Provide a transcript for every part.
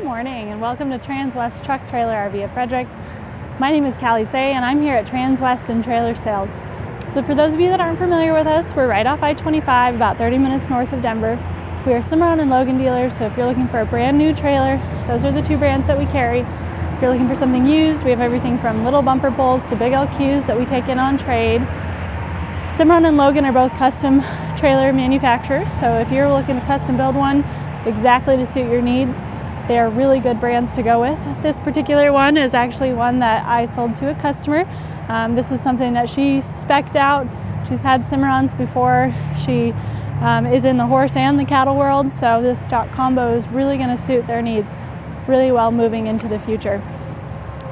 morning and welcome to Transwest Truck Trailer RV at Frederick. My name is Callie Say and I'm here at Transwest and Trailer Sales. So for those of you that aren't familiar with us, we're right off I-25, about 30 minutes north of Denver. We are Cimarron and Logan dealers, so if you're looking for a brand new trailer, those are the two brands that we carry. If you're looking for something used, we have everything from little bumper pulls to big LQs that we take in on trade. Cimarron and Logan are both custom trailer manufacturers, so if you're looking to custom build one exactly to suit your needs, they are really good brands to go with. This particular one is actually one that I sold to a customer. This is something that she spec'd out. She's had Cimarrons before. She is in the horse and the cattle world, so this stock combo is really going to suit their needs really well moving into the future.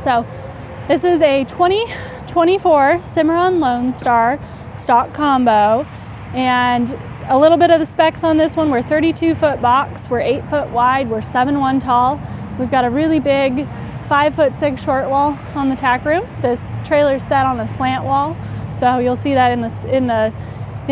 So this is a 2024 Cimarron Lonestar Stock Combo, and a little bit of the specs on this one. We're 32-foot box, we're 8 foot wide, we're 7'1" tall. We've got a really big 5'6" short wall on the tack room. This trailer's set on a slant wall, so you'll see that in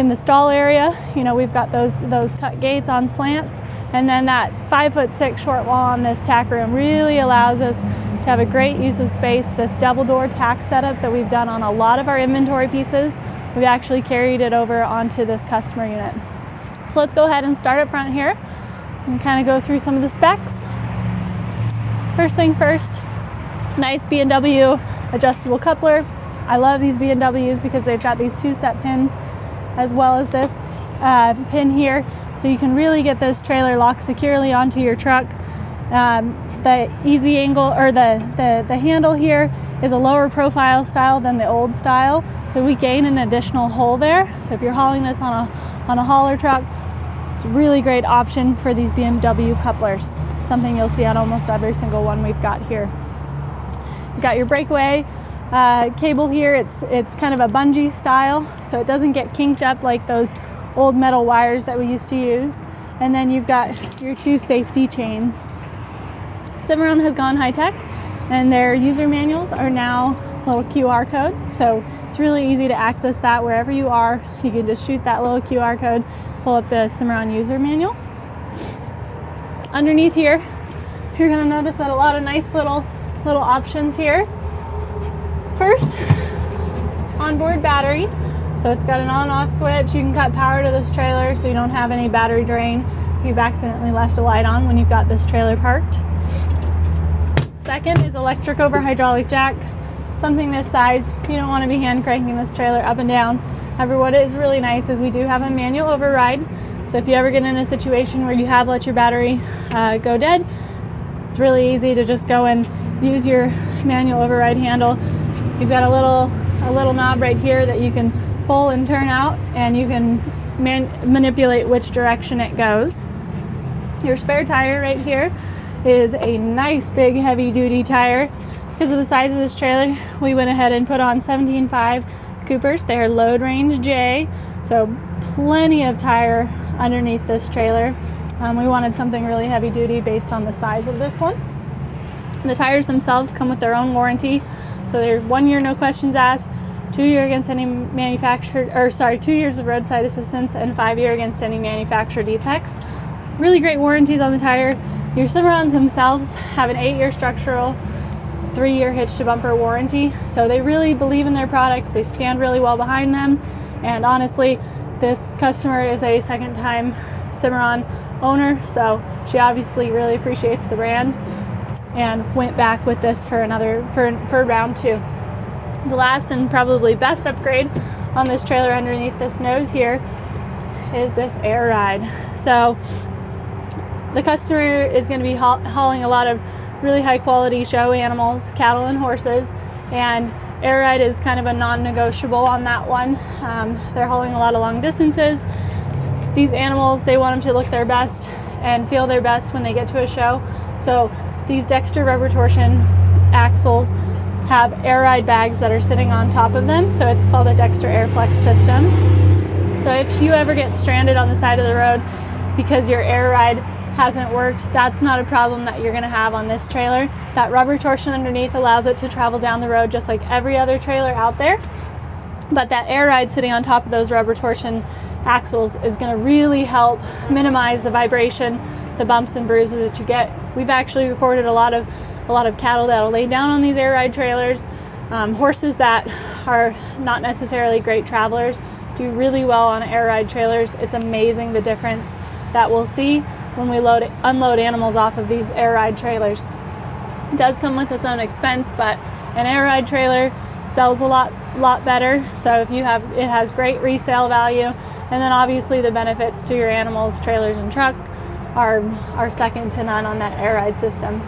the stall area. You know, we've got those cut gates on slants, and then that 5'6" short wall on this tack room really allows us to have a great use of space. This double door tack setup that we've done on a lot of our inventory pieces, we've actually carried it over onto this customer unit. So let's go ahead and start up front here and kind of go through some of the specs. First thing first, nice B&W adjustable coupler. I love these B&Ws because they've got these two set pins as well as this pin here, so you can really get this trailer locked securely onto your truck. The easy angle, or the handle here, is a lower profile style than the old style, so we gain an additional hole there. So if you're hauling this on a hauler truck, it's a really great option for these BMW couplers. Something you'll see on almost every single one we've got here. You've got your breakaway cable here. It's kind of a bungee style, so it doesn't get kinked up like those old metal wires that we used to use. And then you've got your two safety chains. Cimarron has gone high tech, and their user manuals are now a little QR code, so it's really easy to access that wherever you are. You can just shoot that little QR code, pull up the Cimarron user manual. Underneath here, you're going to notice that a lot of nice little options here. First, onboard battery. So it's got an on-off switch. You can cut power to this trailer so you don't have any battery drain if you've accidentally left a light on when you've got this trailer parked. Second is electric over hydraulic jack. Something this size, you don't want to be hand cranking this trailer up and down. However, what is really nice is we do have a manual override. So if you ever get in a situation where you have let your battery go dead, it's really easy to just go and use your manual override handle. You've got a little knob right here that you can pull and turn out, and you can manipulate which direction it goes. Your spare tire right here is a nice big heavy duty tire. Because of the size of this trailer, we went ahead and put on 17.5 Coopers. They are load range J, so plenty of tire underneath this trailer. We wanted something really heavy duty based on the size of this one. The tires themselves come with their own warranty, so they're 1 year no questions asked, 2 year against any 2 years of roadside assistance, and 5 year against any manufacturer defects. Really great warranties on the tire. Your Cimarrons themselves have an 8 year structural, 3 year hitch to bumper warranty, so they really believe in their products. They stand really well behind them, and honestly, this customer is a second time Cimarron owner, so she obviously really appreciates the brand and went back with this for round 2. The last and probably best upgrade on this trailer underneath this nose here is this air ride. So the customer is going to be hauling a lot of really high quality show animals, cattle and horses, and air ride is kind of a non-negotiable on that one. They're hauling a lot of long distances. These animals, they want them to look their best and feel their best when they get to a show. So these Dexter rubber torsion axles have air ride bags that are sitting on top of them, so it's called a Dexter Airflex system. So if you ever get stranded on the side of the road because your air ride hasn't worked, that's not a problem that you're going to have on this trailer. That rubber torsion underneath allows it to travel down the road just like every other trailer out there, but that air ride sitting on top of those rubber torsion axles is going to really help minimize the vibration, the bumps and bruises that you get We've actually recorded a lot of cattle that'll lay down on these air ride trailers. Horses that are not necessarily great travelers do really well on air ride trailers. It's amazing the difference that we'll see when we unload animals off of these air ride trailers. It does come with its own expense, but an air ride trailer sells a lot better. So if you have, it has great resale value, and then obviously the benefits to your animals, trailers, and truck are second to none on that air ride system.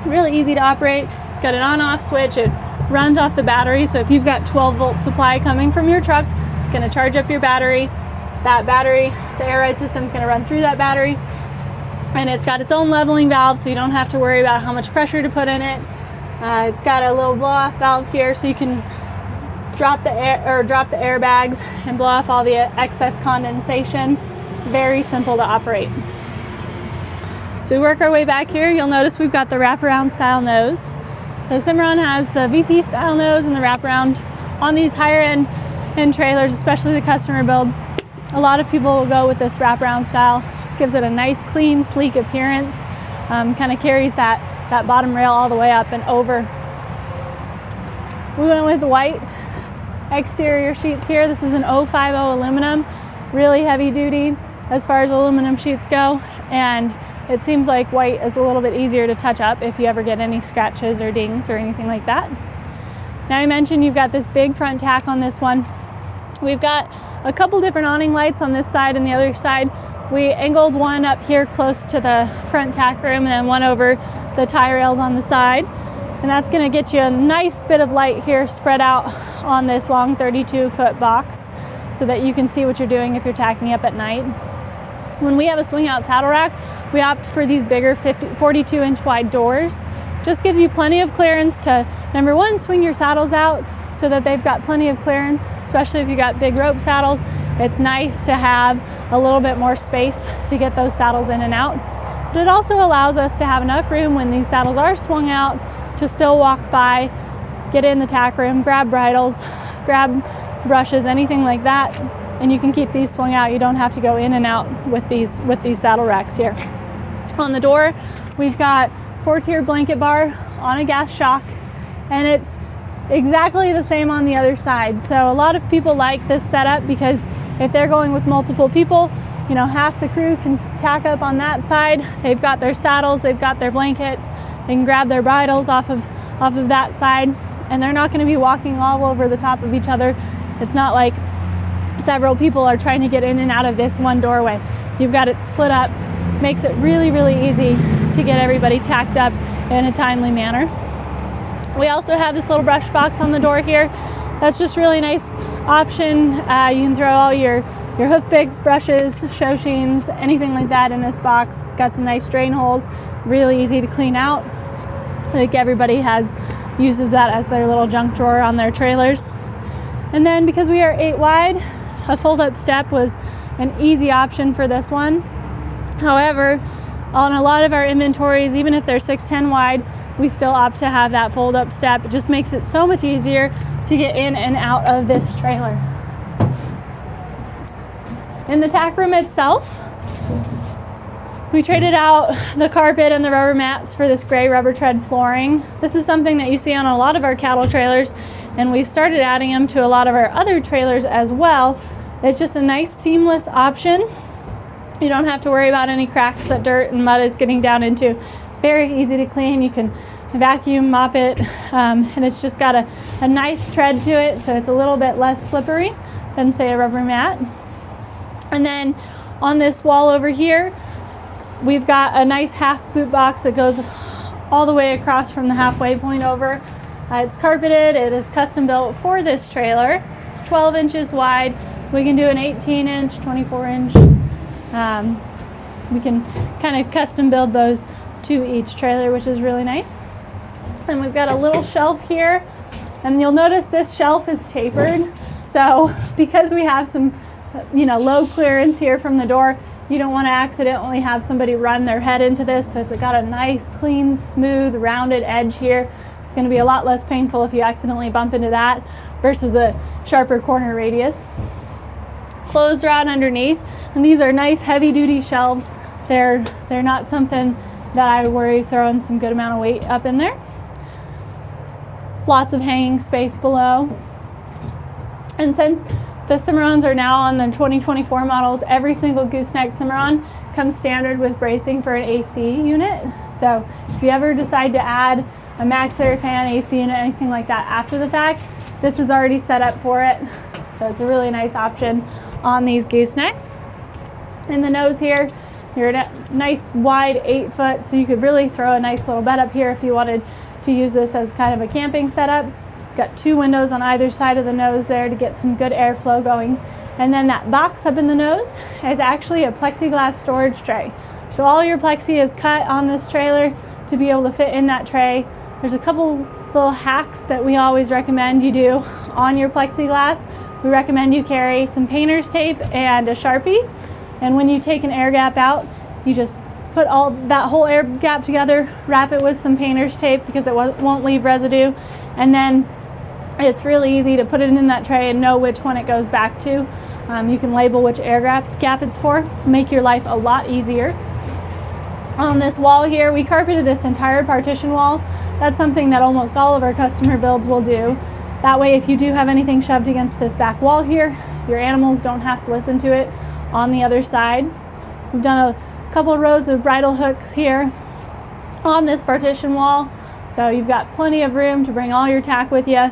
Really easy to operate. Got an on-off switch. It runs off the battery. So if you've got 12-volt supply coming from your truck, it's going to charge up your battery. That battery, the air ride system is going to run through that battery, and it's got its own leveling valve, so you don't have to worry about how much pressure to put in it. It's got a little blow-off valve here, so you can drop the airbags and blow off all the excess condensation. Very simple to operate. So we work our way back here. You'll notice we've got the wraparound style nose. So Cimarron has the VP style nose and the wraparound on these higher end trailers, especially the customer builds. A lot of people will go with this wraparound style. Just gives it a nice, clean, sleek appearance. Kind of carries that bottom rail all the way up and over. We went with white exterior sheets here. This is an 050 aluminum, really heavy duty as far as aluminum sheets go, and it seems like white is a little bit easier to touch up if you ever get any scratches or dings or anything like that. Now I mentioned you've got this big front tack on this one. We've got a couple different awning lights on this side and the other side. We angled one up here close to the front tack room and then one over the tie rails on the side. And that's going to get you a nice bit of light here spread out on this long 32-foot box so that you can see what you're doing if you're tacking up at night. When we have a swing out saddle rack, we opt for these bigger 42-inch wide doors. Just gives you plenty of clearance to, number one, swing your saddles out so that they've got plenty of clearance, especially if you got big rope saddles. It's nice to have a little bit more space to get those saddles in and out. But it also allows us to have enough room when these saddles are swung out to still walk by, get in the tack room, grab bridles, grab brushes, anything like that. And you can keep these swung out. You don't have to go in and out with these saddle racks here. On the door, we've got 4-tier blanket bar on a gas shock, and it's exactly the same on the other side. So a lot of people like this setup because if they're going with multiple people, you know, half the crew can tack up on that side. They've got their saddles, they've got their blankets, they can grab their bridles off of that side, and they're not going to be walking all over the top of each other. It's not like several people are trying to get in and out of this one doorway. You've got it split up, makes it really, really easy to get everybody tacked up in a timely manner. We also have this little brush box on the door here. That's just really nice option. You can throw all your hoof picks, brushes, show sheens, anything like that in this box. It's got some nice drain holes, really easy to clean out. I think everybody uses that as their little junk drawer on their trailers. And then because we are 8 wide, a fold-up step was an easy option for this one. However, on a lot of our inventories, even if they're 6'10" wide, we still opt to have that fold-up step. It just makes it so much easier to get in and out of this trailer. In the tack room itself, we traded out the carpet and the rubber mats for this gray rubber tread flooring. This is something that you see on a lot of our cattle trailers, and we've started adding them to a lot of our other trailers as well. It's just a nice seamless option. You don't have to worry about any cracks that dirt and mud is getting down into. Very easy to clean. You can vacuum, mop it, and it's just got a nice tread to it, so it's a little bit less slippery than, say, a rubber mat. And then on this wall over here, we've got a nice half boot box that goes all the way across from the halfway point over. It's carpeted. It is custom built for this trailer. It's 12 inches wide. We can do an 18-inch, 24-inch. We can kind of custom build those to each trailer, which is really nice. And we've got a little shelf here, and you'll notice this shelf is tapered. So because we have some, low clearance here from the door, you don't want to accidentally have somebody run their head into this. So it's got a nice, clean, smooth, rounded edge here. It's going to be a lot less painful if you accidentally bump into that versus a sharper corner radius. Clothes rod underneath, and these are nice heavy-duty shelves. They're not something that I worry throwing some good amount of weight up in there. Lots of hanging space below. And since the Cimarrons are now on the 2024 models, every single gooseneck Cimarron comes standard with bracing for an AC unit. So if you ever decide to add a max air fan, AC unit, anything like that after the fact, this is already set up for it. So it's a really nice option on these goosenecks. In the nose here, you're at a nice wide 8 foot, so you could really throw a nice little bed up here if you wanted to use this as kind of a camping setup. Got 2 windows on either side of the nose there to get some good airflow going. And then that box up in the nose is actually a plexiglass storage tray. So all your plexi is cut on this trailer to be able to fit in that tray. There's a couple little hacks that we always recommend you do on your plexiglass. We recommend you carry some painter's tape and a Sharpie. And when you take an air gap out, you just put all that whole air gap together, wrap it with some painter's tape because it won't leave residue. And then it's really easy to put it in that tray and know which one it goes back to. You can label which air gap it's for, make your life a lot easier. On this wall here, we carpeted this entire partition wall. That's something that almost all of our customer builds will do. That way, if you do have anything shoved against this back wall here, your animals don't have to listen to it on the other side. We've done a couple rows of bridle hooks here on this partition wall. So you've got plenty of room to bring all your tack with you.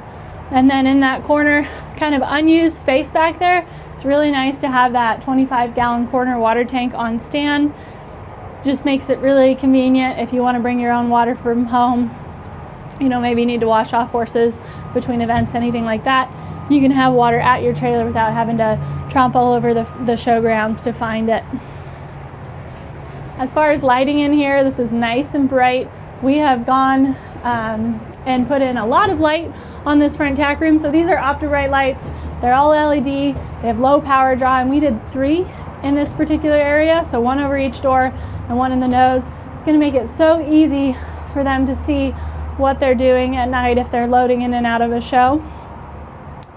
And then in that corner, kind of unused space back there, it's really nice to have that 25-gallon corner water tank on stand. Just makes it really convenient if you want to bring your own water from home. You know, maybe you need to wash off horses between events, anything like that. You can have water at your trailer without having to tromp all over the showgrounds to find it. As far as lighting in here, this is nice and bright. We have gone and put in a lot of light on this front tack room. So these are OptiBrite lights. They're all LED. They have low power draw, and we did 3 in this particular area. So 1 over each door and 1 in the nose. It's going to make it so easy for them to see what they're doing at night if they're loading in and out of a show.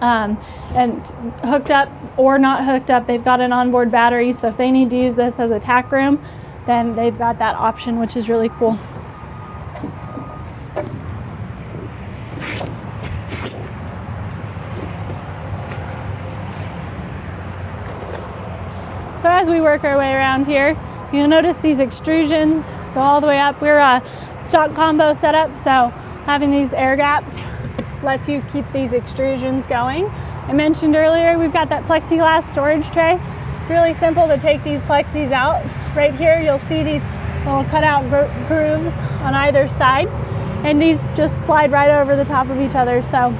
And hooked up or not hooked up, they've got an onboard battery. So if they need to use this as a tack room, then they've got that option, which is really cool. So as we work our way around here, you'll notice these extrusions go all the way up. We're a stock combo setup, so having these air gaps lets you keep these extrusions going. I mentioned earlier, we've got that plexiglass storage tray. It's really simple to take these plexis out. Right here, you'll see these little cutout grooves on either side, and these just slide right over the top of each other. So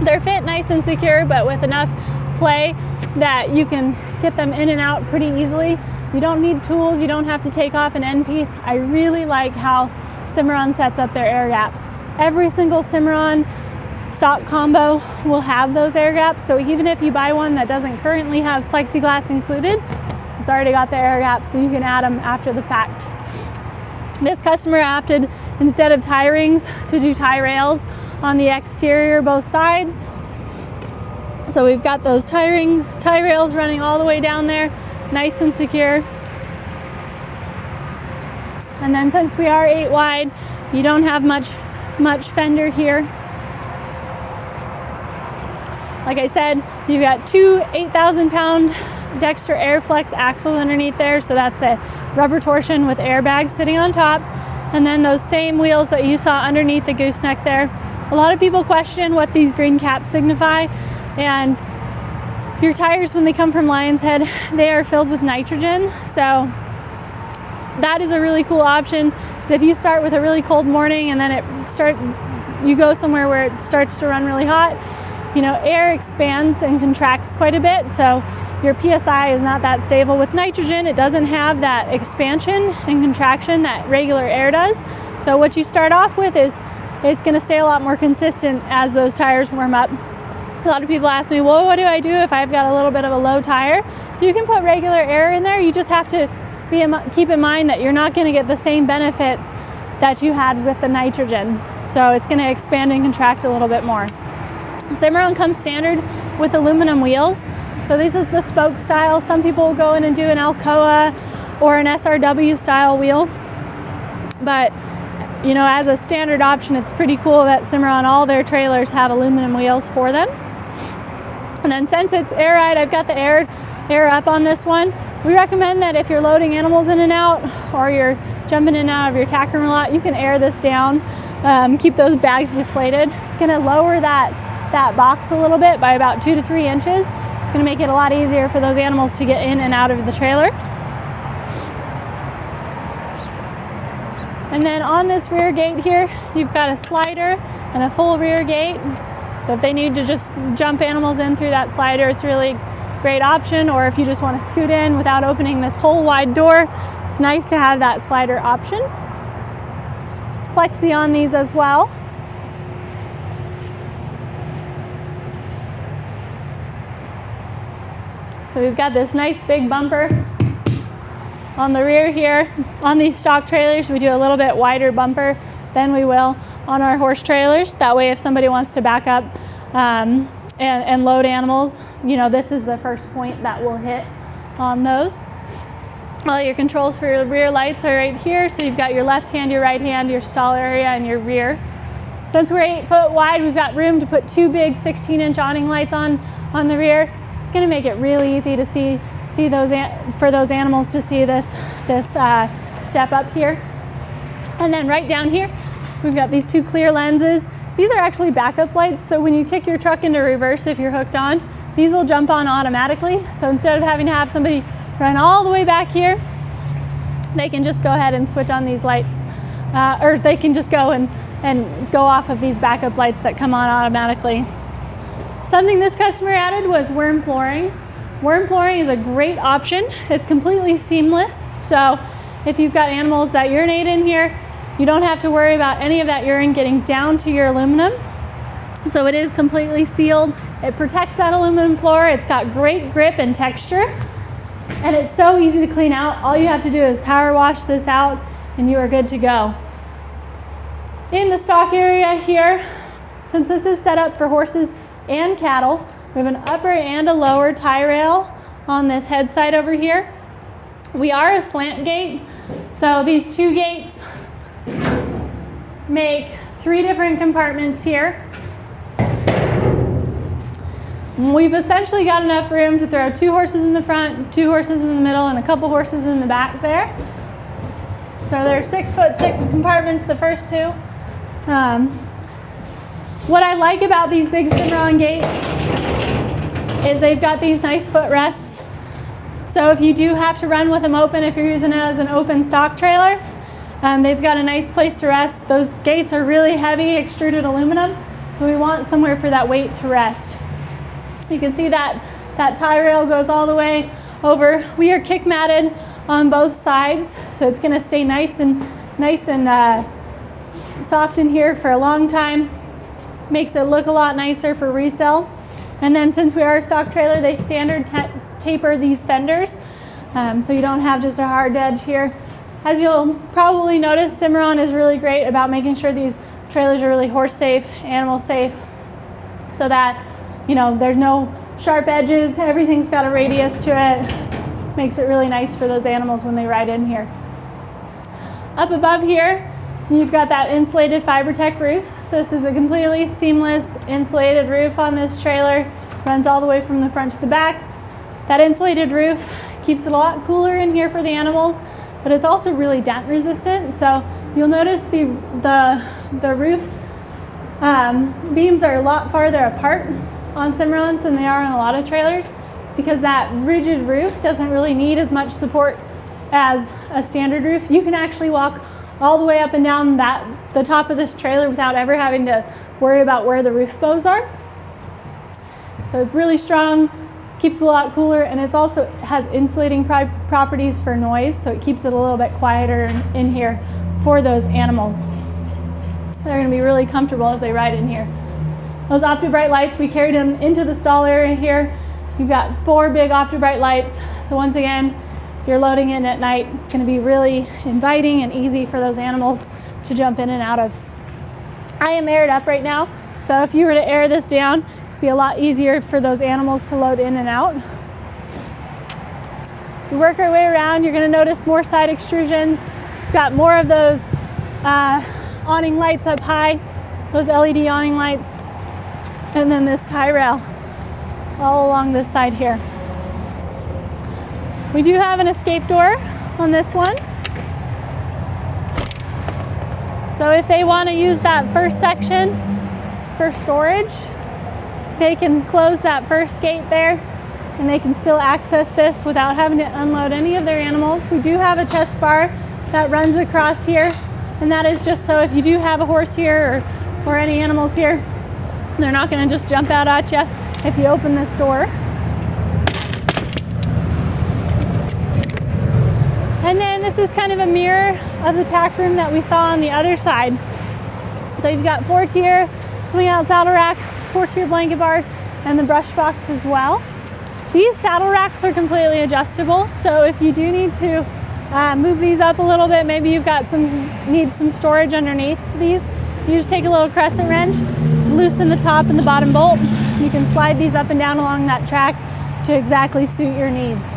they're fit nice and secure, but with enough play that you can get them in and out pretty easily. You don't need tools, you don't have to take off an end piece. I really like how Cimarron sets up their air gaps. Every single Cimarron stock combo will have those air gaps, so even if you buy one that doesn't currently have plexiglass included, it's already got the air gaps, so you can add them after the fact. This customer opted, instead of tie rings, to do tie rails on the exterior both sides. So we've got those tie rails running all the way down there, nice and secure. And then since we are 8 wide, you don't have much fender here. Like I said, you've got 2 8,000-pound Dexter Airflex axles underneath there, so that's the rubber torsion with airbags sitting on top. And then those same wheels that you saw underneath the gooseneck there. A lot of people question what these green caps signify. And your tires, when they come from Lion's Head, they are filled with nitrogen. So that is a really cool option. So if you start with a really cold morning and then you go somewhere where it starts to run really hot, you know, air expands and contracts quite a bit. So your PSI is not that stable. With nitrogen, it doesn't have that expansion and contraction that regular air does. So what you start off with is it's going to stay a lot more consistent as those tires warm up. A lot of people ask me, well, what do I do if I've got a little bit of a low tire? You can put regular air in there. You just have to keep in mind that you're not going to get the same benefits that you had with the nitrogen. So it's going to expand and contract a little bit more. Cimarron comes standard with aluminum wheels. So this is the spoke style. Some people will go in and do an Alcoa or an SRW style wheel. But you know, as a standard option, it's pretty cool that Cimarron, all their trailers have aluminum wheels for them. And then since it's air ride, I've got the air up on this one. We recommend that if you're loading animals in and out, or you're jumping in and out of your tack room a lot, you can air this down, keep those bags deflated. It's gonna lower that box a little bit by about 2 to 3 inches. It's gonna make it a lot easier for those animals to get in and out of the trailer. And then on this rear gate here, you've got a slider and a full rear gate. So if they need to just jump animals in through that slider, it's a really great option. Or if you just want to scoot in without opening this whole wide door, it's nice to have that slider option. Plexi on these as well. So we've got this nice big bumper on the rear here. On these stock trailers, we do a little bit wider bumper than we will on our horse trailers. That way, if somebody wants to back up and load animals, you know, this is the first point that we'll hit on those. All your controls for your rear lights are right here. So you've got your left hand, your right hand, your stall area, and your rear. Since we're 8 foot wide, we've got room to put 2 big 16-inch awning lights on the rear. It's going to make it really easy to see those for those animals to see this step up here. And then right down here, we've got these 2 clear lenses. These are actually backup lights, so when you kick your truck into reverse, if you're hooked on, these will jump on automatically. So instead of having to have somebody run all the way back here, they can just go ahead and switch on these lights, or they can just go and go off of these backup lights that come on automatically. Something this customer added was Werm Flooring. Werm Flooring is a great option. It's completely seamless, so if you've got animals that urinate in here, you don't have to worry about any of that urine getting down to your aluminum. So it is completely sealed. It protects that aluminum floor. It's got great grip and texture, and it's so easy to clean out. All you have to do is power wash this out and you are good to go. In the stock area here, since this is set up for horses and cattle, we have an upper and a lower tie rail on this head side over here. We are a slant gate, so these 2 gates make 3 different compartments here. We've essentially got enough room to throw 2 horses in the front, 2 horses in the middle, and a couple horses in the back there. So there's 6'6" compartments, the first 2. What I like about these big Cimarron gates is they've got these nice footrests. So if you do have to run with them open, if you're using it as an open stock trailer, they've got a nice place to rest. Those gates are really heavy extruded aluminum, so we want somewhere for that weight to rest. You can see that tie rail goes all the way over. We are kick matted on both sides, so it's going to stay nice and soft in here for a long time. Makes it look a lot nicer for resale. And then since we are a stock trailer, they standard taper these fenders, so you don't have just a hard edge here. As you'll probably notice, Cimarron is really great about making sure these trailers are really horse safe, animal safe, so that, you know, there's no sharp edges. Everything's got a radius to it. Makes it really nice for those animals when they ride in here. Up above here, you've got that insulated FiberTech roof. So this is a completely seamless insulated roof on this trailer. Runs all the way from the front to the back. That insulated roof keeps it a lot cooler in here for the animals, but it's also really dent resistant. So you'll notice the roof beams are a lot farther apart on Cimarrons than they are on a lot of trailers. It's because that rigid roof doesn't really need as much support as a standard roof. You can actually walk all the way up and down the top of this trailer without ever having to worry about where the roof bows are. So it's really strong, keeps it a lot cooler, and it also has insulating properties for noise, so it keeps it a little bit quieter in here for those animals. They're going to be really comfortable as they ride in here. Those OptiBrite lights, we carried them into the stall area here. You've got 4 big OptiBrite lights, so once again, if you're loading in at night, it's going to be really inviting and easy for those animals to jump in and out of. I am aired up right now, so if you were to air this down, it'd be a lot easier for those animals to load in and out. If you work our way around, you're going to notice more side extrusions. We've got more of those awning lights up high, those LED awning lights, and then this tie rail all along this side here. We do have an escape door on this one. So if they want to use that first section for storage, they can close that first gate there and they can still access this without having to unload any of their animals. We do have a chest bar that runs across here, and that is just so if you do have a horse here or any animals here, they're not going to just jump out at you if you open this door. And then this is kind of a mirror of the tack room that we saw on the other side. So you've got 4-tier swing out saddle rack, 4-tier blanket bars, and the brush box as well. These saddle racks are completely adjustable, so if you do need to move these up a little bit, maybe you've got need some storage underneath these, you just take a little crescent wrench, loosen the top and the bottom bolt. You can slide these up and down along that track to exactly suit your needs.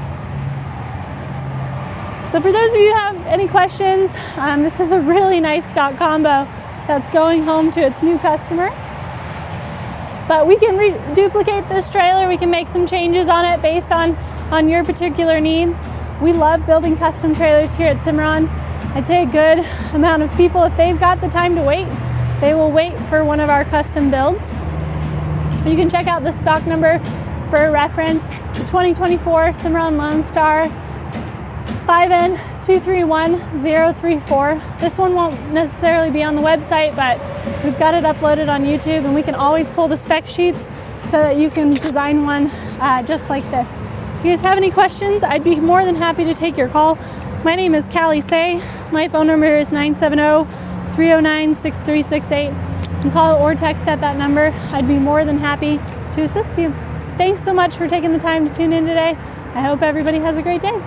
So for those of you who have any questions, this is a really nice stock combo that's going home to its new customer. But we can duplicate this trailer, we can make some changes on it based on your particular needs. We love building custom trailers here at Cimarron. I'd say a good amount of people, if they've got the time to wait, they will wait for one of our custom builds. You can check out the stock number for reference. It's a 2024 Cimarron Lonestar 5N231034. This one won't necessarily be on the website, but we've got it uploaded on YouTube, and we can always pull the spec sheets so that you can design one just like this. If you guys have any questions, I'd be more than happy to take your call. My name is Callie Say. My phone number is 970-309-6368. You can call or text at that number. I'd be more than happy to assist you. Thanks so much for taking the time to tune in today. I hope everybody has a great day.